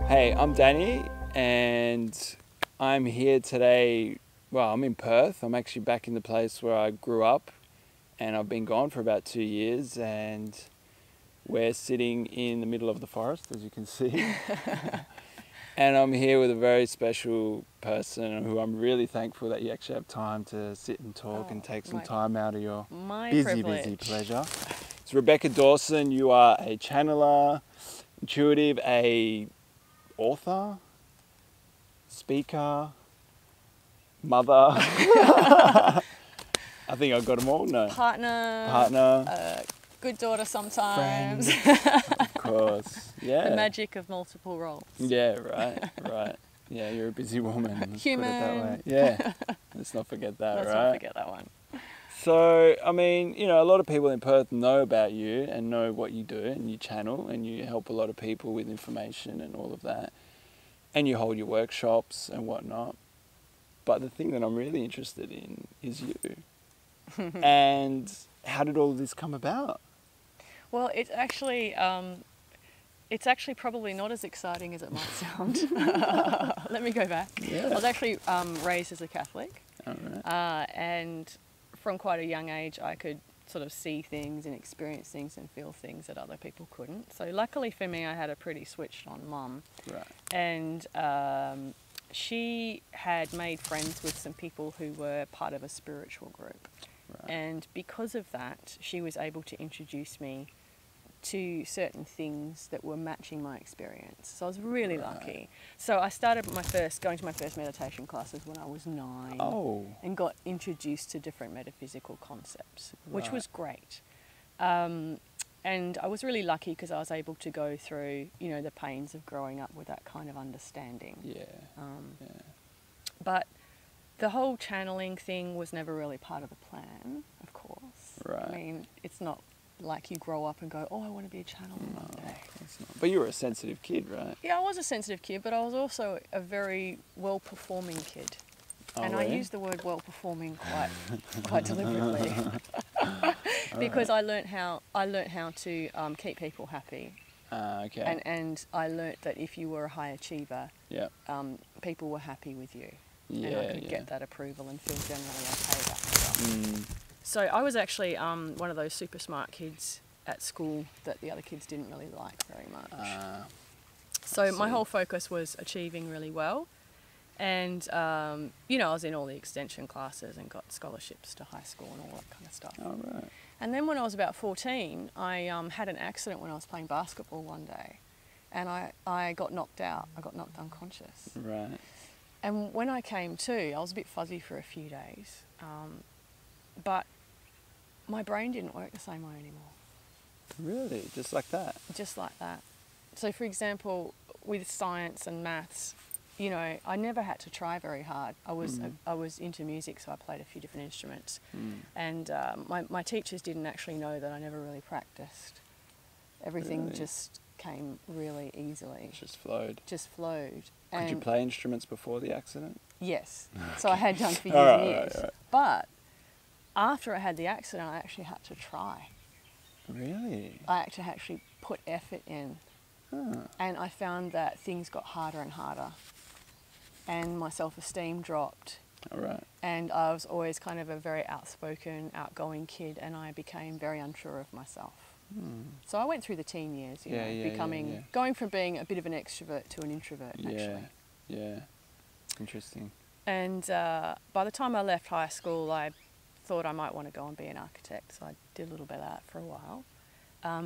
Hey, I'm Danny and I'm here today. Well, I'm in Perth. I'm actually back in the place where I grew up and I've been gone for about 2 years, and we're sitting in the middle of the forest, as you can see. And I'm here with a very special person who I'm really thankful that you actually have time to sit and talk and take some time out of your busy pleasure. It's Rebecca Dawson. You are a channeler, intuitive, a author, speaker, mother. I think I got them all. No. Partner. Good daughter sometimes. Friend, of course. Yeah. The magic of multiple roles. Yeah, right. Yeah, you're a busy woman. Let's Human. put it that way. Yeah. Let's not forget that, Let's right? not forget that one. So, I mean, you know, a lot of people in Perth know about you and know what you do, and you channel and you help a lot of people with information and all of that. And you hold your workshops and whatnot. But the thing that I'm really interested in is you. And how did all of this come about? Well, it's actually probably not as exciting as it might sound. Let me go back. Yeah. I was actually raised as a Catholic. All right. And from quite a young age, I could sort of see things and experience things and feel things that other people couldn't. So luckily for me, I had a pretty switched on mum. Right. And she had made friends with some people who were part of a spiritual group. Right. And because of that, she was able to introduce me to certain things that were matching my experience. So I was really lucky. So I started going to my first meditation classes when I was 9. Oh. And got introduced to different metaphysical concepts, which was great. And I was really lucky because I was able to go through, you know, the pains of growing up with that kind of understanding. Yeah. But the whole channeling thing was never really part of the plan, of course. Right. I mean, it's not like you grow up and go, oh, I want to be a channeler one day. It's not. But you were a sensitive kid, right? Yeah, I was a sensitive kid, but I was also a very well-performing kid. Oh, and really? I use the word well-performing quite deliberately. Because I learnt how to keep people happy. Okay. And I learnt that if you were a high achiever, Yeah. people were happy with you. Yeah, And I could get that approval and feel generally okay about myself. So I was actually one of those super smart kids at school that the other kids didn't really like very much. So my whole focus was achieving really well. And, you know, I was in all the extension classes and got scholarships to high school and all that kind of stuff. All right. And then when I was about 14, I had an accident when I was playing basketball one day. And I got knocked out. I got knocked unconscious. Right. And when I came to, I was a bit fuzzy for a few days. But my brain didn't work the same way anymore. Really? Just like that? Just like that. So, for example, with science and maths, you know, I never had to try very hard. I was into music, so I played a few different instruments. And my teachers didn't actually know that I never really practiced. Everything just came really easily. Just flowed. Just flowed. Could you play instruments before the accident? Yes. So I had done for years and years. Right. But after I had the accident, I actually had to try. Really? I actually put effort in. And I found that things got harder and harder. And my self-esteem dropped. All right. And I was always kind of a very outspoken, outgoing kid, and I became very unsure of myself. So I went through the teen years, you know, going from being a bit of an extrovert to an introvert, actually. Yeah. Interesting. And by the time I left high school, I thought I might want to go and be an architect, so I did a little bit of that for a while.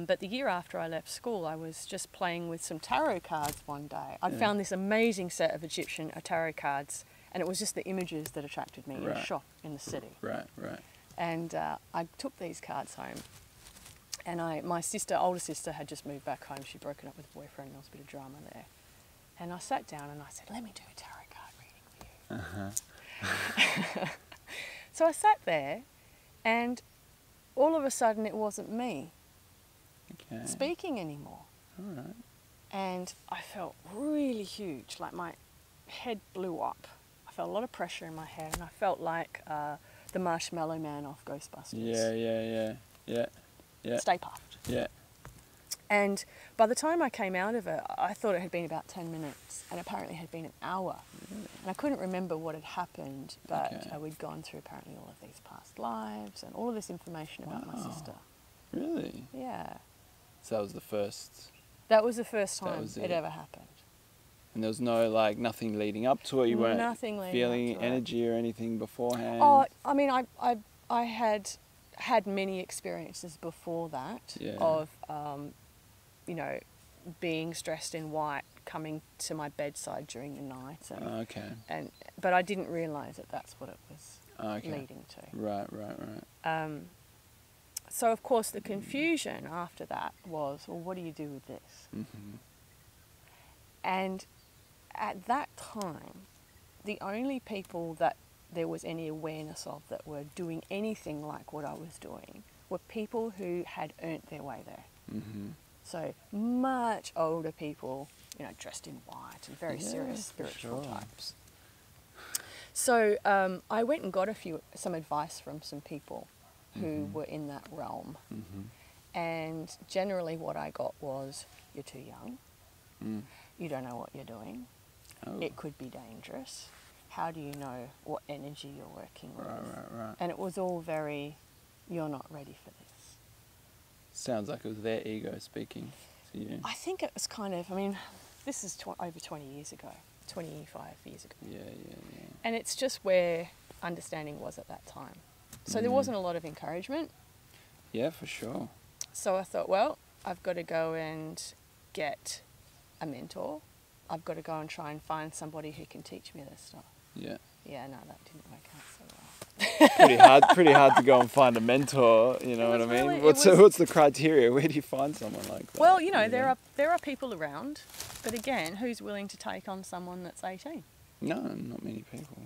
But the year after I left school, I was just playing with some tarot cards one day. I'd found this amazing set of Egyptian tarot cards, and it was just the images that attracted me in a shop in the city. Right. And I took these cards home, and my older sister, had just moved back home. She'd broken up with a boyfriend, and there was a bit of drama there. And I sat down and I said, let me do a tarot card reading for you. So I sat there, and all of a sudden it wasn't me speaking anymore. All right. And I felt really huge, like my head blew up. I felt a lot of pressure in my head, and I felt like the Marshmallow Man off Ghostbusters. Yeah. Stay puffed. Yeah. And by the time I came out of it, I thought it had been about 10 minutes, and apparently it had been an hour. And I couldn't remember what had happened, but we'd gone through apparently all of these past lives and all of this information about my sister. Really? Yeah. So that was the first... That was the first time was it it. ever happened. And there was no, like, nothing leading up to it? You weren't Nothing leading feeling up to it. energy or anything beforehand? Oh, I mean, I had many experiences before that of, you know, being dressed in white, coming to my bedside during the night. And, but I didn't realise that that's what it was leading to. Right. So, of course, the confusion after that was, well, what do you do with this? Mm-hmm. And at that time, the only people that there was any awareness of that were doing anything like what I was doing were people who had earned their way there. Mm-hmm. So much older people, you know, dressed in white and very serious spiritual types. So I went and got some advice from some people who were in that realm. Mm-hmm. And generally what I got was, you're too young, you don't know what you're doing, it could be dangerous, how do you know what energy you're working with? Right. And it was all very, you're not ready for this. Sounds like it was their ego speaking to you. I think it was kind of, I mean, this is over 20 years ago, 25 years ago. Yeah. And it's just where understanding was at that time. So there wasn't a lot of encouragement. Yeah, for sure. So I thought, well, I've got to go and get a mentor. I've got to go and try and find somebody who can teach me this stuff. Yeah. Yeah, no, that didn't work out so well. Pretty hard to go and find a mentor, you know what I mean? Really, what's the criteria? Where do you find someone like that? Well, you know, there are people around, but again, who's willing to take on someone that's 18? No, not many people.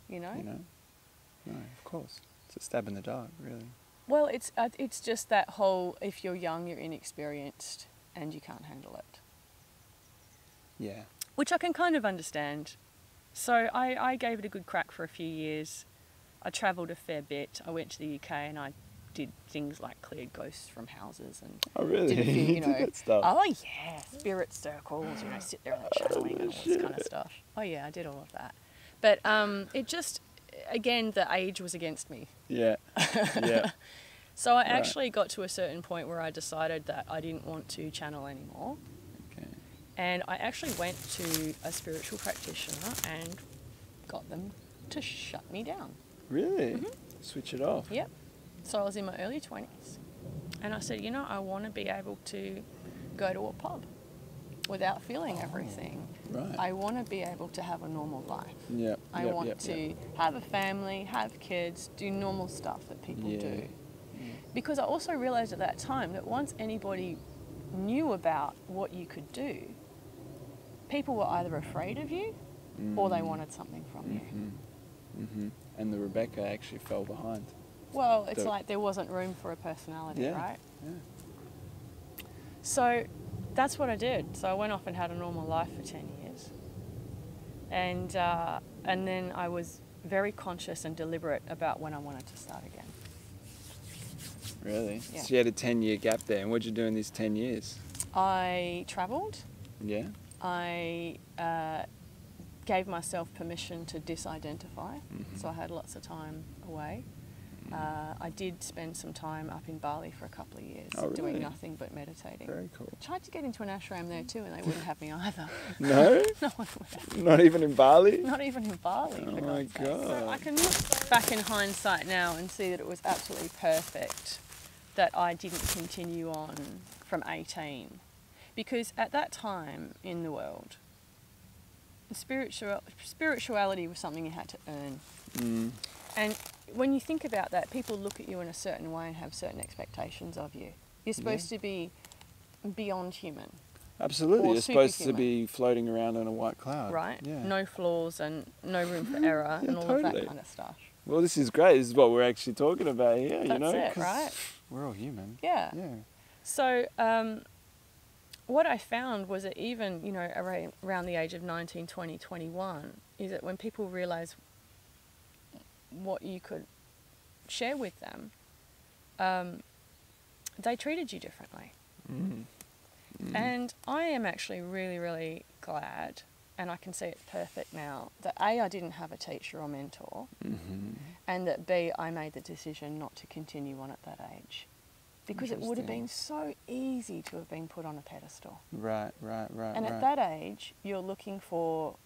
You know? No, of course. It's a stab in the dark, really. Well, it's just that whole, if you're young, you're inexperienced, and you can't handle it. Yeah. Which I can kind of understand. So I gave it a good crack for a few years. I travelled a fair bit. I went to the UK and I did things like cleared ghosts from houses and really? did a few, you know, that stuff. Oh yeah, spirit circles, you know, sit there in the channeling and all this kind of stuff. Oh yeah, I did all of that. But it just, again, the age was against me. Yeah. So I actually got to a certain point where I decided that I didn't want to channel anymore. Okay. And I actually went to a spiritual practitioner and got them to shut me down. Really? Mm-hmm. Switch it off? Yep. So I was in my early 20s. And I said, you know, I want to be able to go to a pub without feeling everything. Right. I want to be able to have a normal life. Yep. I want to have a family, have kids, do normal stuff that people do. Because I also realised at that time that once anybody knew about what you could do, people were either afraid of you or they wanted something from you. Mm-hmm. And the Rebecca actually fell behind. Well, it's like there wasn't room for a personality, right? Yeah. So that's what I did. So I went off and had a normal life for 10 years. And then I was very conscious and deliberate about when I wanted to start again. Really? Yeah. So you had a 10-year gap there. And what did you do in these 10 years? I travelled. Yeah. I gave myself permission to disidentify. So I had lots of time away. I did spend some time up in Bali for a couple of years doing nothing but meditating. Very cool. Tried to get into an ashram there too and they wouldn't have me either. No? No one would have me. Not even in Bali? Not even in Bali. Oh my God. So I can look back in hindsight now and see that it was absolutely perfect that I didn't continue on from 18. Because at that time in the world, spirituality was something you had to earn. And when you think about that, people look at you in a certain way and have certain expectations of you. You're supposed to be beyond human. Absolutely. You're supposed to be floating around on a white cloud. Right? Yeah. No flaws and no room for error and all of that kind of stuff. Well, this is great. This is what we're actually talking about here, That's you know? it, right? We're all human. Yeah. Yeah. So what I found was that even, you know, around the age of 19, 20, 21, is that when people realise what you could share with them, they treated you differently. And I am actually really, really glad, and I can see it's perfect now, that A, I didn't have a teacher or mentor, and that B, I made the decision not to continue on at that age. Because it would have been so easy to have been put on a pedestal. Right. And at that age, you're looking for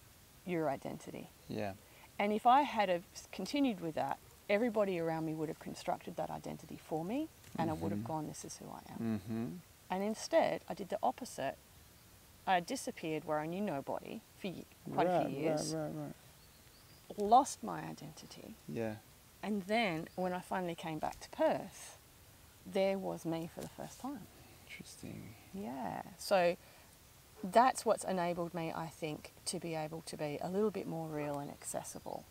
your identity. Yeah. And if I had have continued with that, everybody around me would have constructed that identity for me, and I would have gone, this is who I am. And instead, I did the opposite. I disappeared where I knew nobody for quite a few years. Lost my identity. Yeah. And then, when I finally came back to Perth, there was me for the first time. Interesting. Yeah. So that's what's enabled me, I think, to be able to be a little bit more real and accessible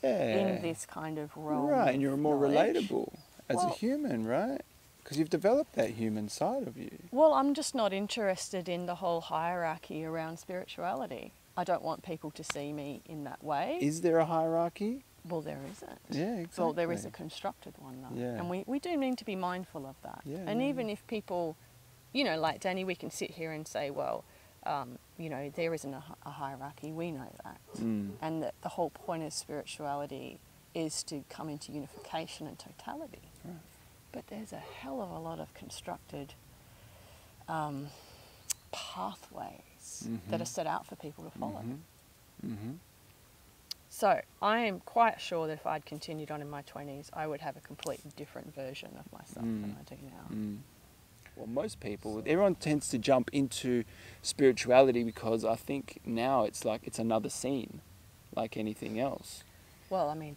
in this kind of realm. Right, and you're more knowledge. relatable as a human, right? Because you've developed that human side of you. Well, I'm just not interested in the whole hierarchy around spirituality. I don't want people to see me in that way. Is there a hierarchy? Well, there isn't. Yeah, exactly. Well, there is a constructed one, though. Yeah. And we do need to be mindful of that. Yeah, and even if people, you know, like Danny, we can sit here and say, well, you know, there isn't a hierarchy. We know that. And that the whole point of spirituality is to come into unification and totality. Right. But there's a hell of a lot of constructed pathways that are set out for people to follow. So I am quite sure that if I'd continued on in my 20s, I would have a completely different version of myself than I do now. Well, most people, everyone tends to jump into spirituality because I think now it's like it's another scene, like anything else. Well, I mean,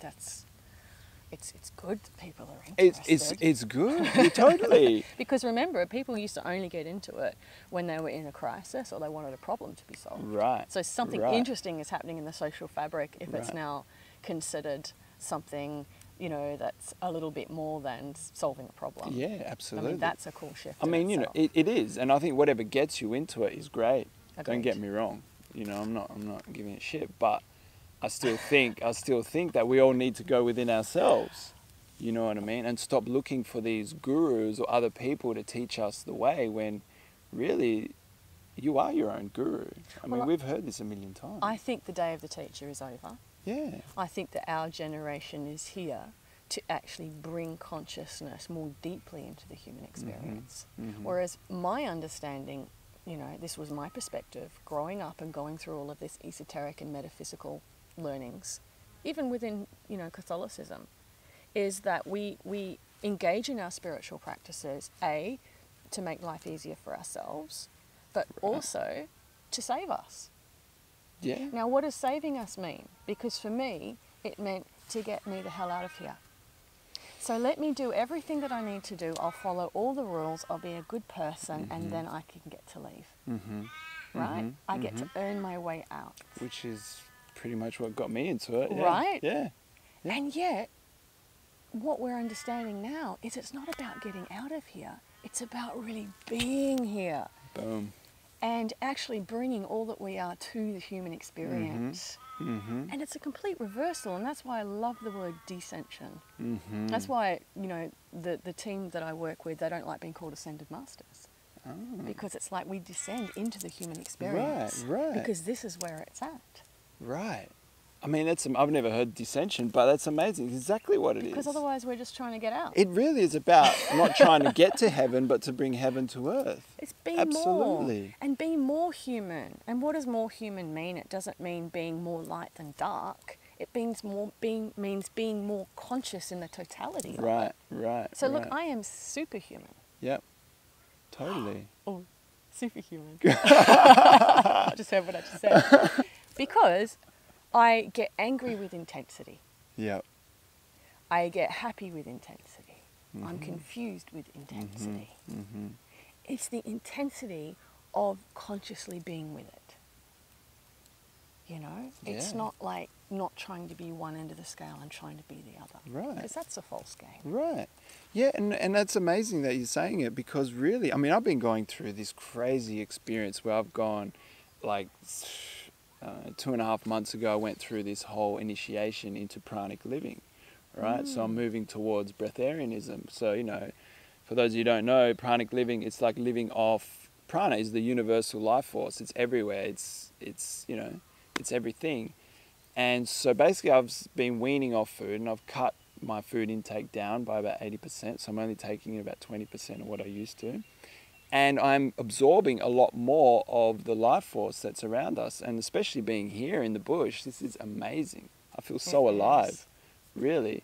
it's good that people are interested. It's good, yeah, totally. Because remember, people used to only get into it when they were in a crisis or they wanted a problem to be solved. Right. So something interesting is happening in the social fabric if it's now considered something, you know, that's a little bit more than solving a problem. Yeah, absolutely. I mean, that's a cool shift. I mean, you know, it is, and I think whatever gets you into it is great. Agreed. Don't get me wrong. You know, I'm not giving it shit, but I still think that we all need to go within ourselves. You know what I mean? And stop looking for these gurus or other people to teach us the way when really you are your own guru. I mean, we've heard this a million times. I think the day of the teacher is over. Yeah. I think that our generation is here to actually bring consciousness more deeply into the human experience. Whereas my understanding, you know, this was my perspective, growing up and going through all of this esoteric and metaphysical learnings, even within, you know, Catholicism, is that we engage in our spiritual practices, A, to make life easier for ourselves, but also to save us. Yeah. Now, what does saving us mean? Because for me, it meant to get me the hell out of here. So let me do everything that I need to do. I'll follow all the rules. I'll be a good person, and then I can get to leave. Right? I get to earn my way out. Which is pretty much what got me into it. Yeah. Right? Yeah. And yet, what we're understanding now is it's not about getting out of here. It's about really being here. Boom. And actually bringing all that we are to the human experience. And it's a complete reversal, and that's why I love the word descension. That's why, you know, the team that I work with, they don't like being called ascended masters. Because it's like we descend into the human experience. Right. Because this is where it's at. Right. I mean, I've never heard descension, but that's amazing. It's exactly what it is. Because otherwise we're just trying to get out. It really is about not trying to get to heaven, but to bring heaven to earth. It's being Absolutely. more. And being more human. And what does more human mean? It doesn't mean being more light than dark. It means being more conscious in the totality of it. Right. So look, I am superhuman. Yep. Totally. Oh, superhuman. I just heard what I just said. Because I get angry with intensity. Yep. I get happy with intensity. I'm confused with intensity. It's the intensity of consciously being with it. You know? It's not like not trying to be one end of the scale and trying to be the other. Right. Because that's a false game. Right. Yeah, and that's amazing that you're saying it, because really, I mean, I've been going through this crazy experience where I've gone, like, 2.5 months ago, I went through this whole initiation into Pranic Living, right? So I'm moving towards breatharianism. So, you know, for those of you who don't know, Pranic Living, it's like living off prana is the universal life force. It's everywhere. It's it's everything. And so basically I've been weaning off food, and I've cut my food intake down by about 80%. So I'm only taking in about 20% of what I used to. And I'm absorbing a lot more of the life force that's around us. And especially being here in the bush, this is amazing. I feel so alive, really.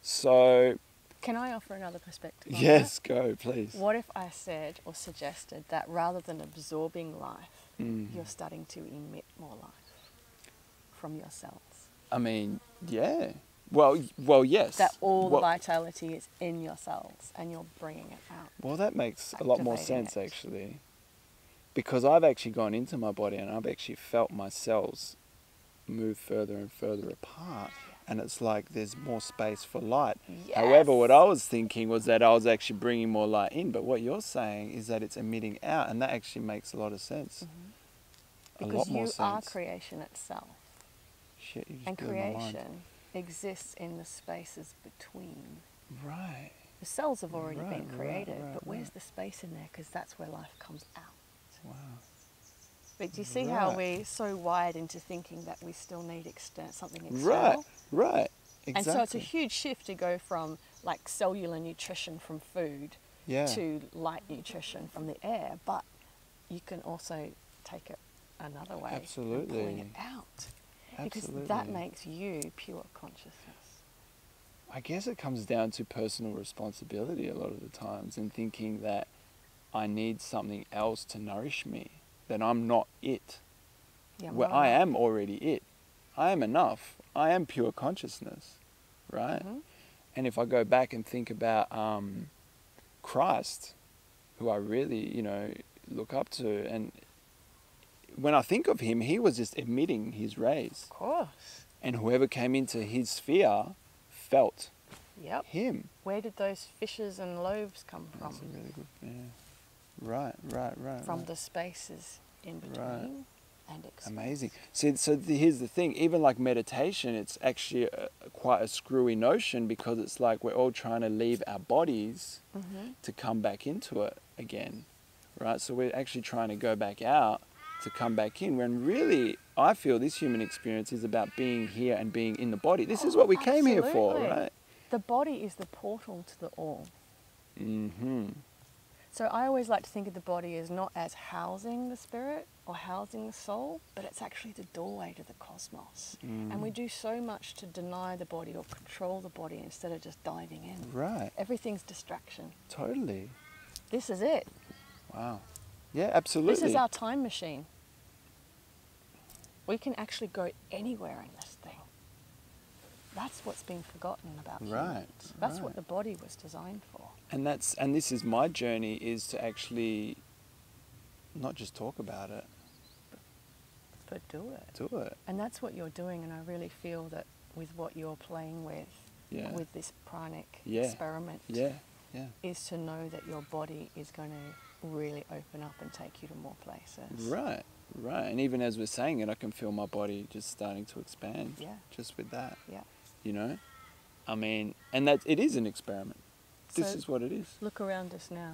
So... Can I offer another perspective on Yes, that? go, please. What if I said or suggested that rather than absorbing life, you're starting to emit more life from your cells? I mean, yeah. Well, yes. That all the vitality is in your cells and you're bringing it out. Well, that makes a lot more sense, actually. Because I've actually gone into my body and I've actually felt my cells move further and further apart. And it's like there's more space for light. Yes. However, what I was thinking was that I was actually bringing more light in. But what you're saying is that it's emitting out. And that actually makes a lot of sense. Because a lot more sense. you are creation itself. Shit, you just and blew my mind. creation exists in the spaces between. Right. The cells have already been created, right, but where's the space in there? Because that's where life comes out. Wow. But do you see how we're so wired into thinking that we still need something external? Right. Exactly. And so it's a huge shift to go from like cellular nutrition from food to light nutrition from the air. But you can also take it another way. Absolutely. And pulling it out. Because that makes you pure consciousness. I guess it comes down to personal responsibility a lot of the times, and thinking that I need something else to nourish me, that I'm not it. Yeah, Well, I am already it. I am enough. I am pure consciousness, right? And if I go back and think about Christ, who I really, look up to, and when I think of him, he was just emitting his rays. Of course. And whoever came into his sphere felt him. Where did those fishes and loaves come from? That's a really good, Right. From the spaces in between and expanse. Amazing. So here's the thing. Even like meditation, it's actually quite a screwy notion, because it's like we're all trying to leave our bodies to come back into it again, right? So we're actually trying to go back out to come back in, when really I feel this human experience is about being here and being in the body. This is what we came here for, right? The body is the portal to the all. So I always like to think of the body as not as housing the spirit or housing the soul, but it's actually the doorway to the cosmos. And we do so much to deny the body or control the body instead of just diving in. Right. Everything's distraction. Totally. This is it. Wow. Yeah, absolutely. This is our time machine. We can actually go anywhere in this thing. That's what's been forgotten about humans. That's what the body was designed for. And this is my journey, is to actually not just talk about it, but do it. Do it. And that's what you're doing, and I really feel that with what you're playing with this pranic experiment, is to know that your body is going to really open up and take you to more places. Right. And even as we're saying it, I can feel my body just starting to expand. Yeah. Just with that. Yeah. I mean, and that it is an experiment. So this is what it is. Look around us now.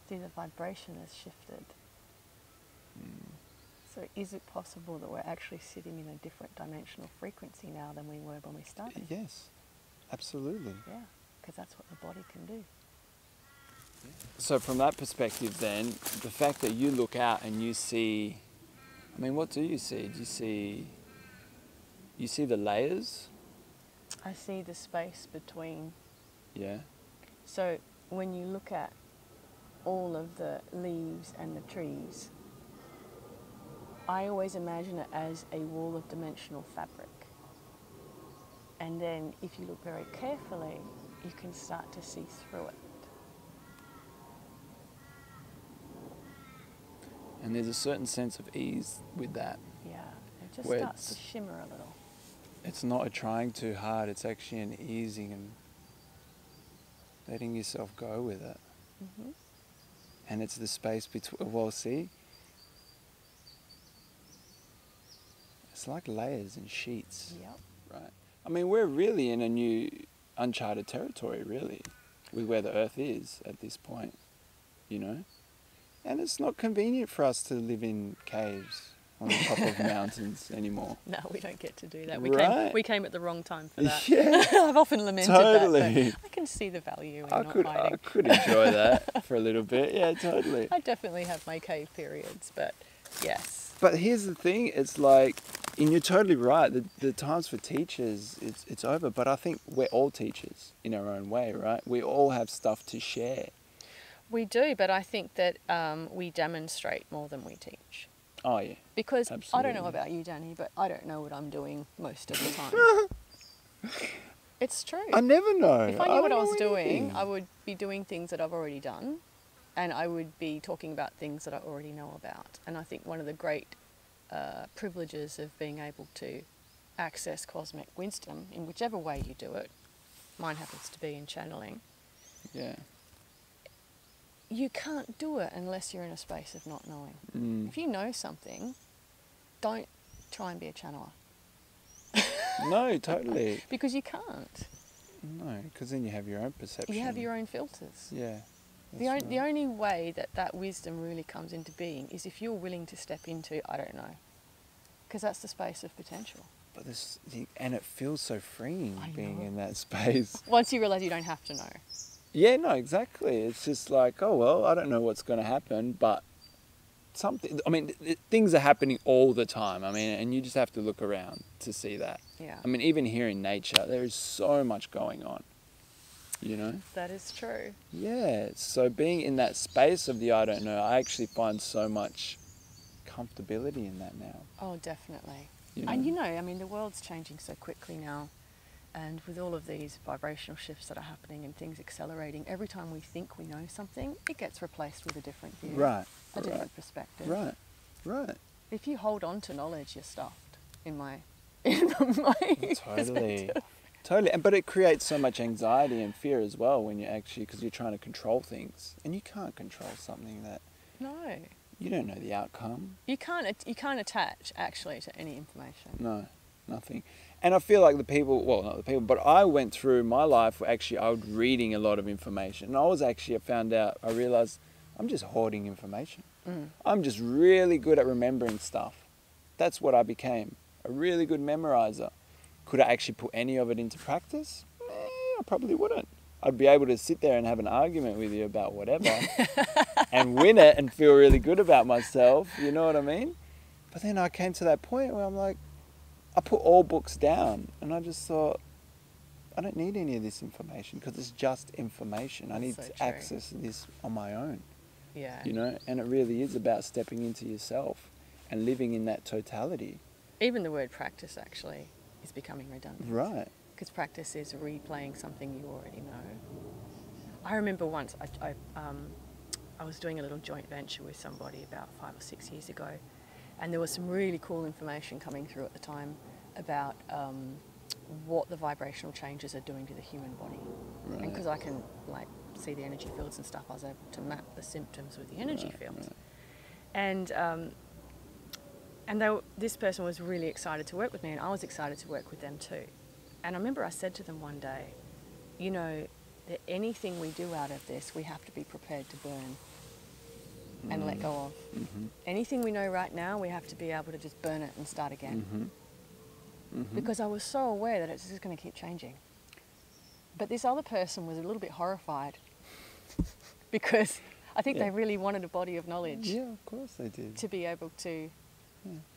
See, the vibration has shifted. So is it possible that we're actually sitting in a different dimensional frequency now than we were when we started? Yes, absolutely. Yeah, because that's what the body can do. So from that perspective then, the fact that you look out and you see, I mean, what do you see? Do you see the layers? I see the space between. Yeah. So when you look at all of the leaves and the trees, I always imagine it as a wall of dimensional fabric. And then if you look very carefully, you can start to see through it. And there's a certain sense of ease with that. Yeah, it just starts to shimmer a little. It's not a trying too hard, it's actually an easing and letting yourself go with it. And it's the space between, well, see, it's like layers and sheets. Yep. Right. I mean, we're really in a new uncharted territory, really. with where the earth is at this point, you know? And it's not convenient for us to live in caves on the top of mountains anymore. No, we don't get to do that. Right. We came at the wrong time for that. Yeah. I've often lamented Totally. that, but I can see the value in not hiding. I could enjoy that for a little bit. Yeah, totally. I definitely have my cave periods, but yes. But here's the thing, it's like, and you're totally right, the times for teachers, it's over. But I think we're all teachers in our own way, right? We all have stuff to share. We do, but I think that we demonstrate more than we teach. Oh, yeah. Because Absolutely. I don't know about you, Danny, but I don't know what I'm doing most of the time. It's true. I never know. If I knew what I was anything. doing, I would be doing things that I've already done, and I would be talking about things that I already know about. And I think one of the great privileges of being able to access cosmic wisdom, in whichever way you do it, mine happens to be in channeling, Yeah. you can't do it unless you're in a space of not knowing. If you know something, don't try and be a channeler. No, totally. Because you can't. No, because then you have your own perception. You have your own filters. Yeah. The only way that that wisdom really comes into being is if you're willing to step into, I don't know, because that's the space of potential. But and it feels so freeing I being know. in that space. Once you realise you don't have to know. Yeah, no, exactly. It's just like, oh, well, I don't know what's going to happen, but things are happening all the time. And you just have to look around to see that. Yeah. Even here in nature, there is so much going on, you know? That is true. Yeah, so being in that space of the I don't know, I actually find so much comfortability in that now. Oh, definitely. You know? And the world's changing so quickly now. And with all of these vibrational shifts that are happening and things accelerating, every time we think we know something, it gets replaced with a different view. Right. A different perspective. Right. If you hold on to knowledge, you're stuffed, in my perspective. Totally. But it creates so much anxiety and fear as well when you're actually, because you're trying to control things. And you can't control something that No. you don't know the outcome. You can't attach, actually, to any information. No, nothing. And I feel like not the people, but I went through my life where actually I was reading a lot of information. And I realized I'm just hoarding information. I'm just really good at remembering stuff. That's what I became, a really good memorizer. Could I actually put any of it into practice? I probably wouldn't. I'd be able to sit there and have an argument with you about whatever and win it and feel really good about myself, you know what I mean? But then I came to that point where I'm like, I put all books down and I just thought, I don't need any of this information because it's just information. I need to access this on my own. Yeah. You know, and it really is about stepping into yourself and living in that totality. Even the word practice, actually, is becoming redundant. Right. Because practice is replaying something you already know. I remember once I was doing a little joint venture with somebody about 5 or 6 years ago, and there was some really cool information coming through at the time about what the vibrational changes are doing to the human body. Right. And because I can see the energy fields and stuff, I was able to map the symptoms with the energy fields. Right. And this person was really excited to work with me, and I was excited to work with them too. And I remember I said to them one day, you know, that anything we do out of this, we have to be prepared to burn and let go of. Mm-hmm. Anything we know right now, we have to be able to just burn it and start again. Mm-hmm. Mm-hmm. Because I was so aware that it's just going to keep changing. But this other person was a little bit horrified because I think they really wanted a body of knowledge. Yeah, of course they did. To be able to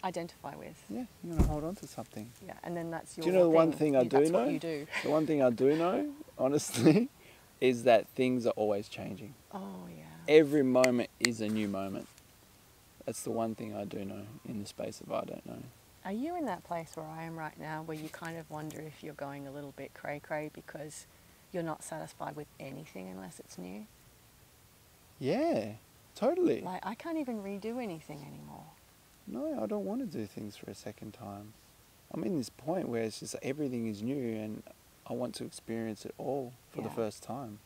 identify with. Yeah, you're going to hold on to something. Yeah, and then that's your Do you know the one thing I do know? That's what you do. The one thing I do know, honestly, is that things are always changing. Oh, yeah. Every moment is a new moment. That's the one thing I do know in the space of I don't know. Are you in that place where I am right now where you kind of wonder if you're going a little bit cray-cray because you're not satisfied with anything unless it's new? Yeah, totally. I can't even redo anything anymore. No, I don't want to do things for a second time. I'm in this point where it's just everything is new and I want to experience it all for the first time.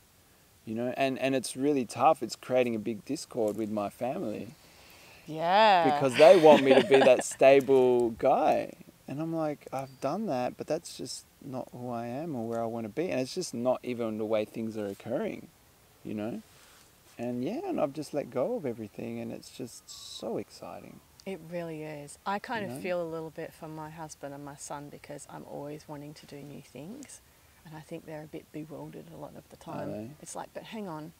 You know, and it's really tough. It's creating a big discord with my family. Yeah. Because they want me to be that stable guy. And I'm like, I've done that, but that's just not who I am or where I want to be. And it's just not even the way things are occurring, you know? And yeah, and I've just let go of everything, and it's just so exciting. It really is. I kind You of know? feel a little bit for my husband and my son because I'm always wanting to do new things. And I think they're a bit bewildered a lot of the time. they? It's like, but hang on,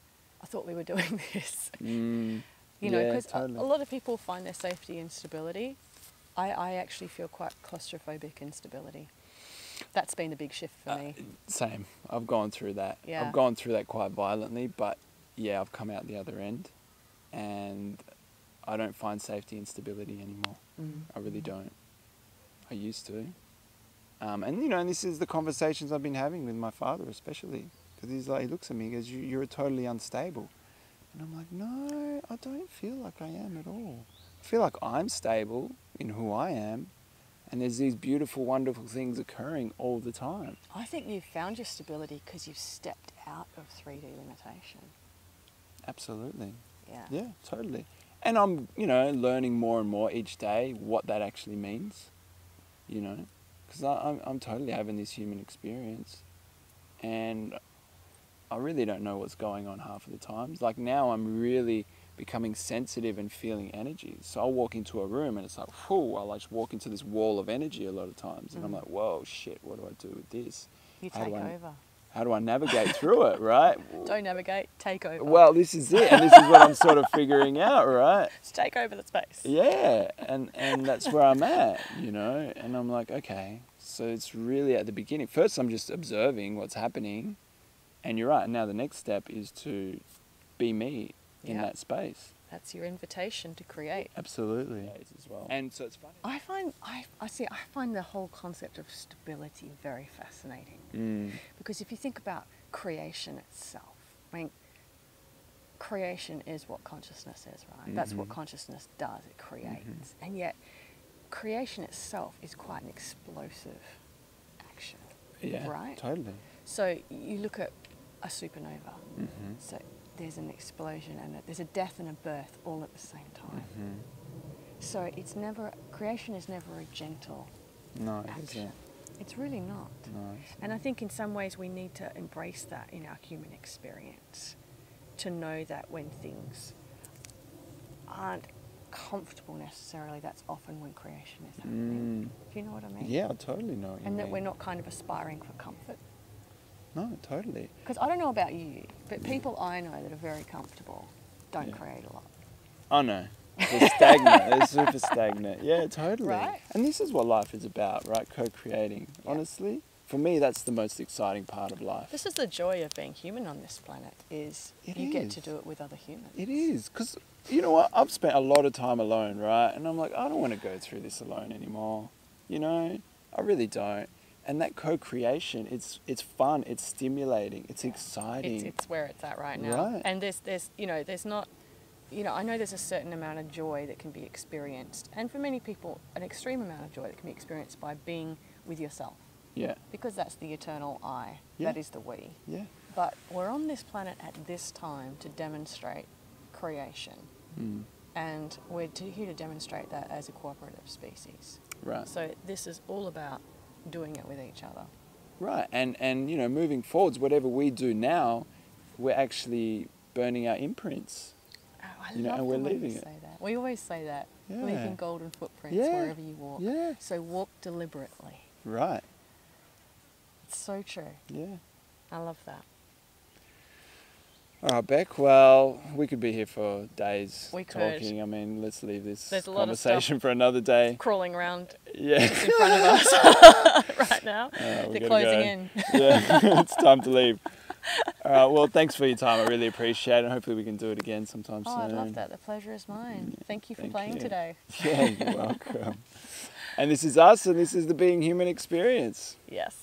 I thought we were doing this. Mm, You know, yeah, because totally. a lot of people find their safety in stability. I actually feel quite claustrophobic in stability. That's been the big shift for me. Same. I've gone through that. Yeah. I've gone through that quite violently, but yeah, I've come out the other end, and I don't find safety in stability anymore. I really don't. I used to. And you know, and this is the conversations I've been having with my father, especially, because he's like, he looks at me and goes, you're totally unstable. And I'm like, no, I don't feel like I am at all. I feel like I'm stable in who I am, and there's these beautiful, wonderful things occurring all the time. I think you've found your stability because you've stepped out of 3D limitation. Absolutely. Yeah. Yeah, totally. And I'm, you know, learning more and more each day what that actually means, you know, because I'm totally having this human experience, and I really don't know what's going on half of the times. Like now I'm really becoming sensitive and feeling energy. So I'll walk into a room and it's like, whew, I'll like walk into this wall of energy a lot of times. And I'm like, whoa, shit, what do I do with this? You How take do I- over. How do I navigate through it, right? Don't navigate, take over. Well, this is it. And this is what I'm sort of figuring out, right? Just take over the space. Yeah, and that's where I'm at, you know, and I'm like, okay, so it's really at the beginning. First, I'm just observing what's happening, and you're right. Now the next step is to be me in Yeah. that space. That's your invitation to create. Absolutely. As well. And so it's funny. I find the whole concept of stability very fascinating. Because if you think about creation itself, I mean, creation is what consciousness is, right? That's what consciousness does, it creates. And yet, creation itself is quite an explosive action, Yeah, right? totally. So you look at a supernova, so there's an explosion and there's a death and a birth all at the same time. So creation is never a gentle No, it action. isn't. It's really not. No. And I think in some ways we need to embrace that in our human experience, to know that when things aren't comfortable necessarily, that's often when creation is happening. Do you know what I mean? Yeah, I totally know what you And that mean. we're not kind of aspiring for comfort. No, totally. Because I don't know about you, but people I know that are very comfortable don't Yeah. create a lot. Oh no. They're stagnant. They're super stagnant. Yeah, totally. Right. And this is what life is about, right? Co-creating. Yeah. Honestly, for me, that's the most exciting part of life. This is the joy of being human on this planet, is It you get to is. do it with other humans. It is, because you know what? I've spent a lot of time alone, right? And I'm like, I don't want to go through this alone anymore. You know, I really don't. And that co-creation, it's fun, it's stimulating, it's exciting. It's where it's at right now. Right. And there's not, I know there's a certain amount of joy that can be experienced, and for many people, an extreme amount of joy that can be experienced by being with yourself, Yeah, because that's the eternal I. Yeah. That is the we. yeah. But we're on this planet at this time to demonstrate creation, and we're here to demonstrate that as a cooperative species. Right. So this is all about doing it with each other. Right, and you know, moving forwards, whatever we do now, we're actually burning our imprints. Oh, I You know, love and the we're way you leaving it. say that. We always say that, Yeah. leaving golden footprints Yeah. wherever you walk. Yeah. So walk deliberately. Right. It's so true. Yeah. I love that. All right, Beck. Well, we could be here for days We could. talking. I mean, let's leave this There's a lot of conversation for another day. Crawling around Yeah. just in front of us right now. We They're gotta closing go. in. Yeah, it's time to leave. All right, well, thanks for your time. I really appreciate it. Hopefully we can do it again sometime Oh, soon. I'd love that. The pleasure is mine. Thank you for Thank playing you. today. Yeah, you're welcome. And this is us, and this is the Being Human experience. Yes.